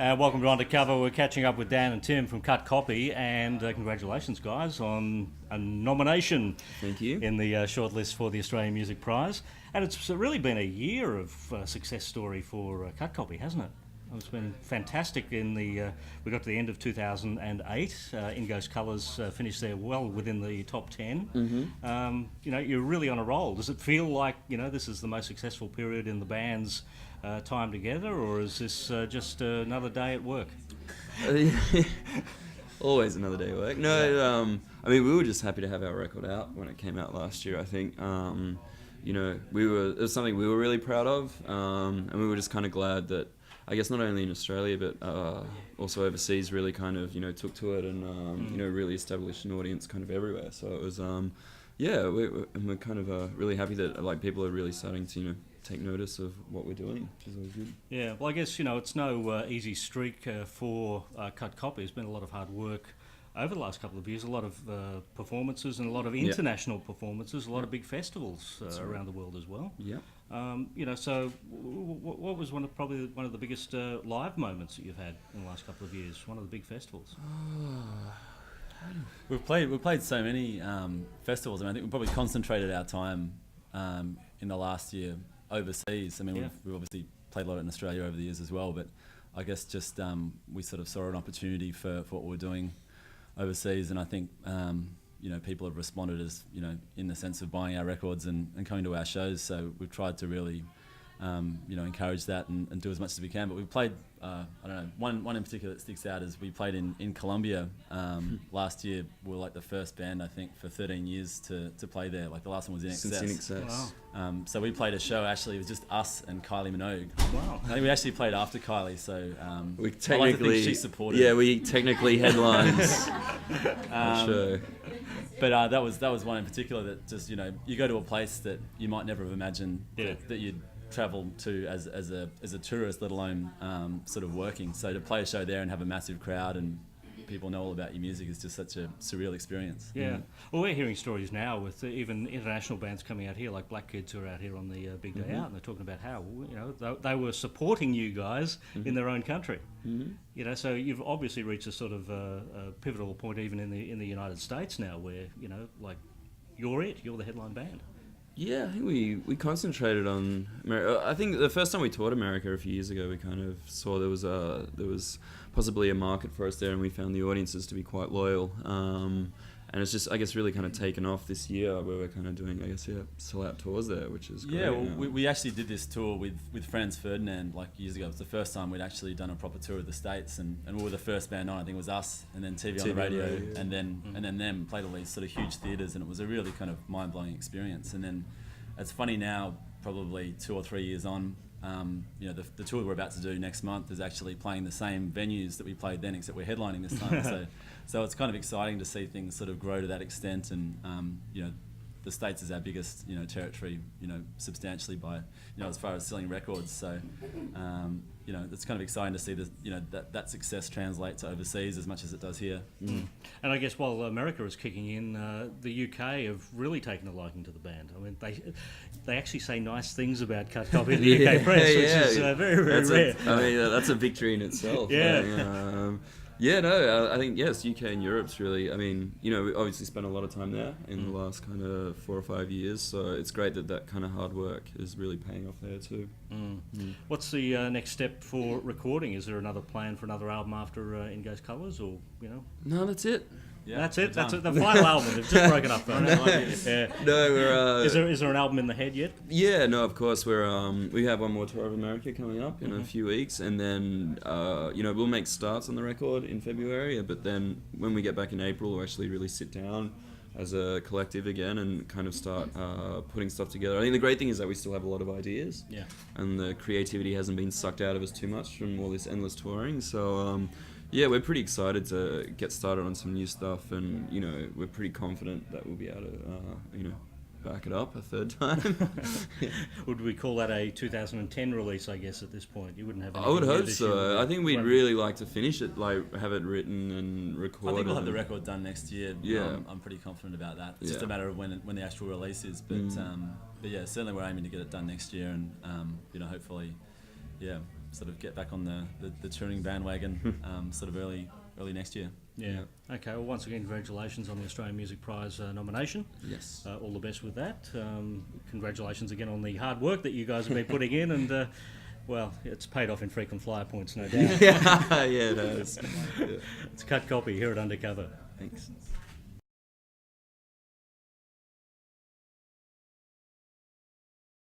Welcome to Undercover. We're catching up with Dan and Tim from Copy, and congratulations, guys, on a nomination. Thank you. In the shortlist for the Australian Music Prize. And it's really been a year of success story for Copy, hasn't it? It's been fantastic. We got to the end of 2008. In Ghost Colours finished there well within the top 10. Mm-hmm. You're really on a roll. Does it feel like this is the most successful period in the band's time together, or is this just another day at work? Always another day at work. No, we were just happy to have our record out when it came out last year. I think it was something we were really proud of, and we were just kind of glad that, I guess, not only in Australia but also overseas really kind of took to it and really established an audience kind of everywhere. So it was we're kind of really happy that people are really starting to take notice of what we're doing, which is always good. Yeah, well, I guess it's no easy streak for Copy. It's been a lot of hard work over the last couple of years, a lot of performances and a lot of international performances, a lot of big festivals around the world as well. Yeah. So what was one of the biggest live moments that you've had in the last couple of years? One of the big festivals. We've played so many festivals. I think we probably concentrated our time in the last year overseas. We've obviously played a lot in Australia over the years as well, but I guess just we sort of saw an opportunity for what we're doing overseas, and I think people have responded as in the sense of buying our records and coming to our shows. So we've tried to really encourage that and do as much as we can. But we've played one in particular that sticks out is we played in Colombia last year. We were like the first band, I think, for 13 years to play there. Like the last one was In Excess. Wow. So we played a show, actually it was just us and Kylie Minogue. Wow. I think we actually played after Kylie, so we technically, I like to think she supported. Yeah, we technically headlined. Sure. But that was one in particular that just you go to a place that you might never have imagined that you'd travel to as a tourist, let alone sort of working. So to play a show there and have a massive crowd and people know all about your music is just such a surreal experience. Yeah. Well, we're hearing stories now with even international bands coming out here, like Black Kids, who are out here on the Big Day Out, and they're talking about how they were supporting you guys in their own country. Mm-hmm. So you've obviously reached a sort of a pivotal point even in the United States now, where you're the headline band. Yeah, I think we concentrated on America. I think the first time we toured America a few years ago, we kind of saw there was possibly a market for us there, and we found the audiences to be quite loyal. And it's just, I guess, really kind of taken off this year, where we're kind of doing, I guess, sell-out tours there, which is great. Yeah, well, we actually did this tour with Franz Ferdinand years ago. It was the first time we'd actually done a proper tour of the States, and we were the first band on. I think it was us, and then TV on the radio, and then them, played all these sort of huge theatres, and it was a really kind of mind-blowing experience. And then it's funny now, probably 2 or 3 years on, the tour we're about to do next month is actually playing the same venues that we played then, except we're headlining this time. So it's kind of exciting to see things sort of grow to that extent, and the States is our biggest territory, substantially by as far as selling records. So it's kind of exciting to see that success translate to overseas as much as it does here. And I guess while America is kicking in, the UK have really taken a liking to the band. I mean, they actually say nice things about Copy in the UK press, which is very, very rare. That's a victory in itself. I think, yes, UK and Europe's really, we obviously spent a lot of time there in the last kind of 4 or 5 years, so it's great that kind of hard work is really paying off there too. What's the next step for recording? Is there another plan for another album after In Ghost Colours, or, No, that's it. Yeah, that's it. That's it. The final album. They've just broken up. No, we're. Is there an album in the head yet? Yeah, no, of course. We have one more tour of America coming up in a few weeks, and then we'll make starts on the record in February. But then when we get back in April, we'll actually really sit down as a collective again and kind of start putting stuff together. I think the great thing is that we still have a lot of ideas, and the creativity hasn't been sucked out of us too much from all this endless touring. So. We're pretty excited to get started on some new stuff, and we're pretty confident that we'll be able to back it up a third time. Would we call that a 2010 release? I guess at this point, you wouldn't have. I would hope so. I think we'd really like to finish it, have it written and recorded. I think we'll have the record done next year. Yeah, I'm pretty confident about that. It's just a matter of when the actual release is. But yeah, certainly we're aiming to get it done next year, and hopefully, sort of get back on the touring bandwagon sort of early next year. Yeah. Okay. Well, once again, congratulations on the Australian Music Prize nomination. Yes. All the best with that. Congratulations again on the hard work that you guys have been putting in, and well, it's paid off in frequent flyer points, no doubt. Yeah, it has. Yeah. It's Cut Copy here at Undercover. Thanks.